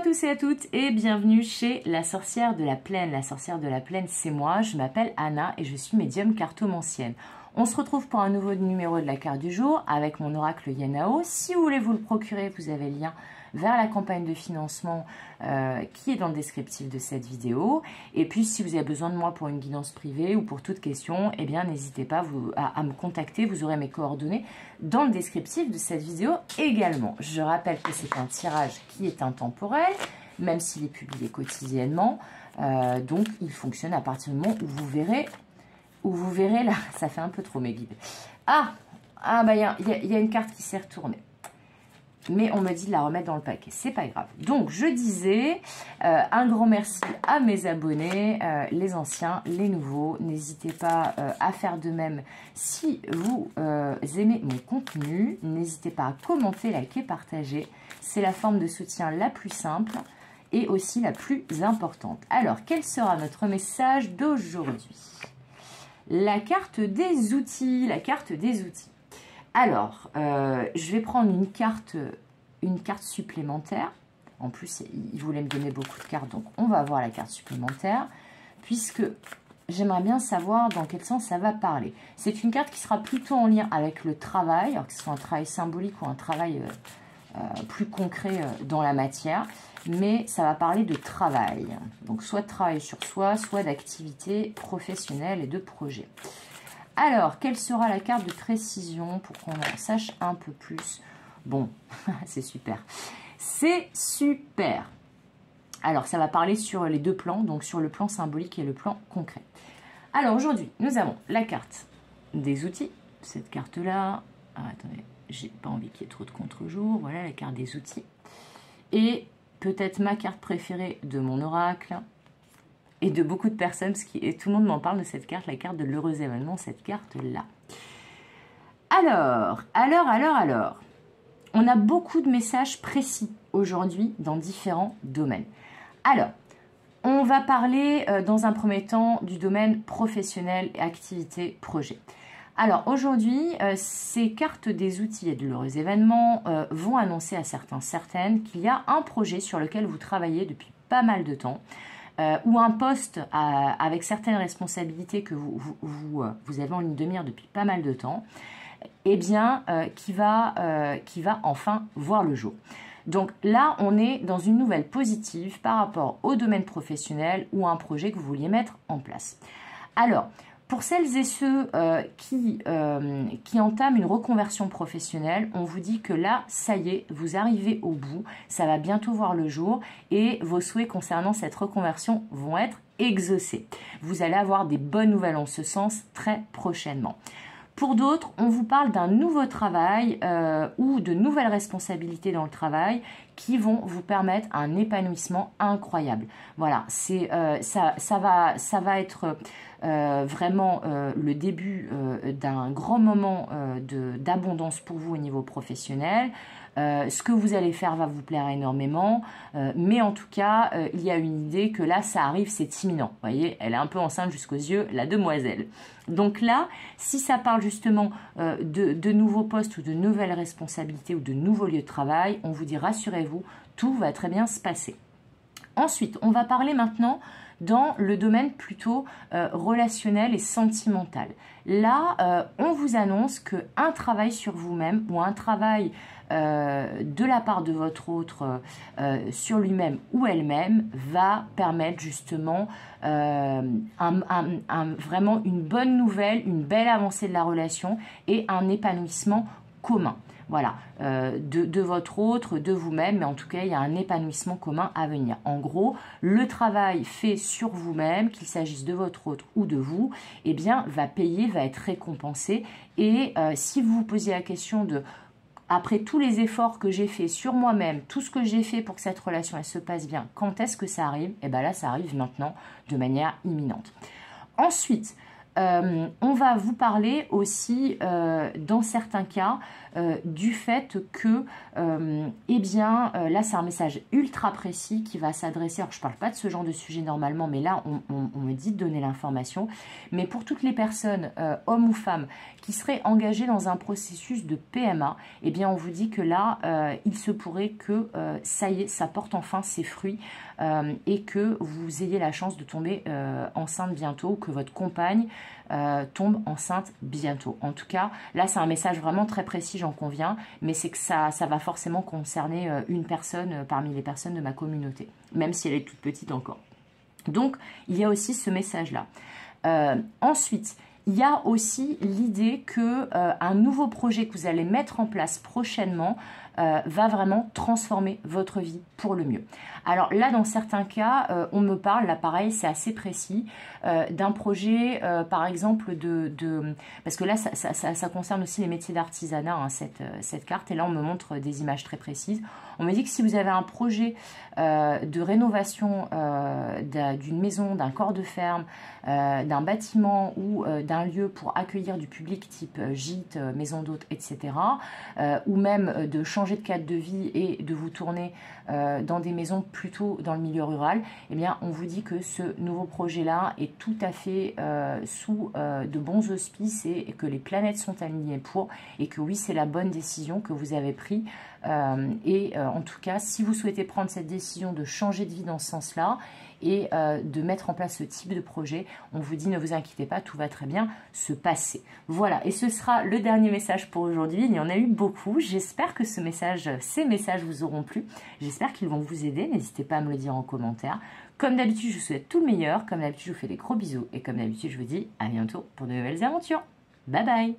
tous et à toutes et bienvenue chez La Sorcière de la Plaine. La Sorcière de la Plaine, c'est moi, je m'appelle Anna et je suis médium cartomancienne. On se retrouve pour un nouveau numéro de la carte du jour avec mon oracle Yanao. Si vous voulez vous le procurer, vous avez le lien vers la campagne de financement qui est dans le descriptif de cette vidéo. Et puis, si vous avez besoin de moi pour une guidance privée ou pour toute question, eh bien, n'hésitez pas à me contacter. Vous aurez mes coordonnées dans le descriptif de cette vidéo également. Je rappelle que c'est un tirage qui est intemporel, même s'il est publié quotidiennement. Donc, il fonctionne à partir du moment où vous verrez là, ça fait un peu trop mes guides. Ah bah il y a une carte qui s'est retournée. Mais on me dit de la remettre dans le paquet, c'est pas grave. Donc je disais, un grand merci à mes abonnés, les anciens, les nouveaux. N'hésitez pas à faire de même si vous aimez mon contenu. N'hésitez pas à commenter, liker, partager. C'est la forme de soutien la plus simple et aussi la plus importante. Alors, quel sera notre message d'aujourd'hui? La carte des outils, la carte des outils. Alors, je vais prendre une carte supplémentaire. En plus, il voulait me donner beaucoup de cartes, donc on va voir la carte supplémentaire, puisque j'aimerais bien savoir dans quel sens ça va parler. C'est une carte qui sera plutôt en lien avec le travail, alors que ce soit un travail symbolique ou un travail plus concret dans la matière, mais ça va parler de travail. Donc, soit de travail sur soi, soit d'activité professionnelle et de projet. Alors, quelle sera la carte de précision pour qu'on en sache un peu plus? Bon, c'est super. C'est super. Alors, ça va parler sur les deux plans, donc sur le plan symbolique et le plan concret. Alors, aujourd'hui, nous avons la carte des outils. Cette carte-là, attendez, j'ai pas envie qu'il y ait trop de contre-jour. Voilà, la carte des outils. Et peut-être ma carte préférée de mon oracle et de beaucoup de personnes, parce que tout le monde m'en parle de cette carte, la carte de l'heureux événement, cette carte-là. Alors, on a beaucoup de messages précis aujourd'hui dans différents domaines. Alors, on va parler dans un premier temps du domaine professionnel, activité, projet. Alors aujourd'hui, ces cartes des outils et de l'heureux événement vont annoncer à certaines qu'il y a un projet sur lequel vous travaillez depuis pas mal de temps, ou un poste avec certaines responsabilités que vous avez en ligne de mire depuis pas mal de temps, eh bien, qui va enfin voir le jour. Donc là, on est dans une nouvelle positive par rapport au domaine professionnel ou un projet que vous vouliez mettre en place. Alors, pour celles et ceux qui entament une reconversion professionnelle, on vous dit que là, ça y est, vous arrivez au bout, ça va bientôt voir le jour et vos souhaits concernant cette reconversion vont être exaucés. Vous allez avoir des bonnes nouvelles en ce sens très prochainement. Pour d'autres, on vous parle d'un nouveau travail ou de nouvelles responsabilités dans le travail qui vont vous permettre un épanouissement incroyable. Voilà, ça va être vraiment le début d'un grand moment d'abondance pour vous au niveau professionnel. Ce que vous allez faire va vous plaire énormément, mais en tout cas, il y a une idée que là, ça arrive, c'est imminent. Vous voyez, elle est un peu enceinte jusqu'aux yeux, la demoiselle. Donc là, si ça parle justement de nouveaux postes ou de nouvelles responsabilités ou de nouveaux lieux de travail, on vous dit rassurez-vous, tout va très bien se passer. Ensuite, on va parler maintenant dans le domaine plutôt relationnel et sentimental. Là, on vous annonce qu'un travail sur vous-même ou un travail de la part de votre autre sur lui-même ou elle-même va permettre justement vraiment une bonne nouvelle, une belle avancée de la relation et un épanouissement commun. Voilà, de votre autre, de vous-même, mais en tout cas, il y a un épanouissement commun à venir. En gros, le travail fait sur vous-même, qu'il s'agisse de votre autre ou de vous, eh bien, va payer, va être récompensé. Et si vous vous posiez la question de, après tous les efforts que j'ai faits sur moi-même, tout ce que j'ai fait pour que cette relation elle se passe bien, quand est-ce que ça arrive? Eh bien là, ça arrive maintenant de manière imminente. Ensuite, On va vous parler aussi, dans certains cas, du fait que, eh bien, là, c'est un message ultra précis qui va s'adresser. Alors, je ne parle pas de ce genre de sujet normalement, mais là, on me dit de donner l'information. Mais pour toutes les personnes, hommes ou femmes, qui seraient engagées dans un processus de PMA, eh bien, on vous dit que là, il se pourrait que, ça y est, ça porte enfin ses fruits et que vous ayez la chance de tomber enceinte bientôt, que votre compagne tombe enceinte bientôt. En tout cas, là, c'est un message vraiment très précis, j'en conviens, mais c'est que ça va forcément concerner une personne parmi les personnes de ma communauté, même si elle est toute petite encore. Donc, il y a aussi ce message-là. Ensuite, il y a aussi l'idée que un nouveau projet que vous allez mettre en place prochainement va vraiment transformer votre vie pour le mieux. Alors là, dans certains cas, on me parle, là pareil, c'est assez précis, d'un projet, par exemple, parce que là, ça concerne aussi les métiers d'artisanat, hein, cette carte, et là, on me montre des images très précises. On me dit que si vous avez un projet de rénovation d'une maison, d'un corps de ferme, d'un bâtiment ou d'un lieu pour accueillir du public type gîte, maison d'hôte, etc., ou même de changer de cadre de vie et de vous tourner dans des maisons plutôt dans le milieu rural, eh bien, on vous dit que ce nouveau projet-là est tout à fait sous de bons auspices et que les planètes sont alignées pour, et que oui, c'est la bonne décision que vous avez prise. En tout cas, si vous souhaitez prendre cette décision de changer de vie dans ce sens-là et de mettre en place ce type de projet, on vous dit ne vous inquiétez pas, tout va très bien se passer. Voilà, et ce sera le dernier message pour aujourd'hui. Il y en a eu beaucoup. J'espère que ces messages vous auront plu. J'espère qu'ils vont vous aider. N'hésitez pas à me le dire en commentaire. Comme d'habitude, je vous souhaite tout le meilleur. Comme d'habitude, je vous fais des gros bisous. Et comme d'habitude, je vous dis à bientôt pour de nouvelles aventures. Bye bye!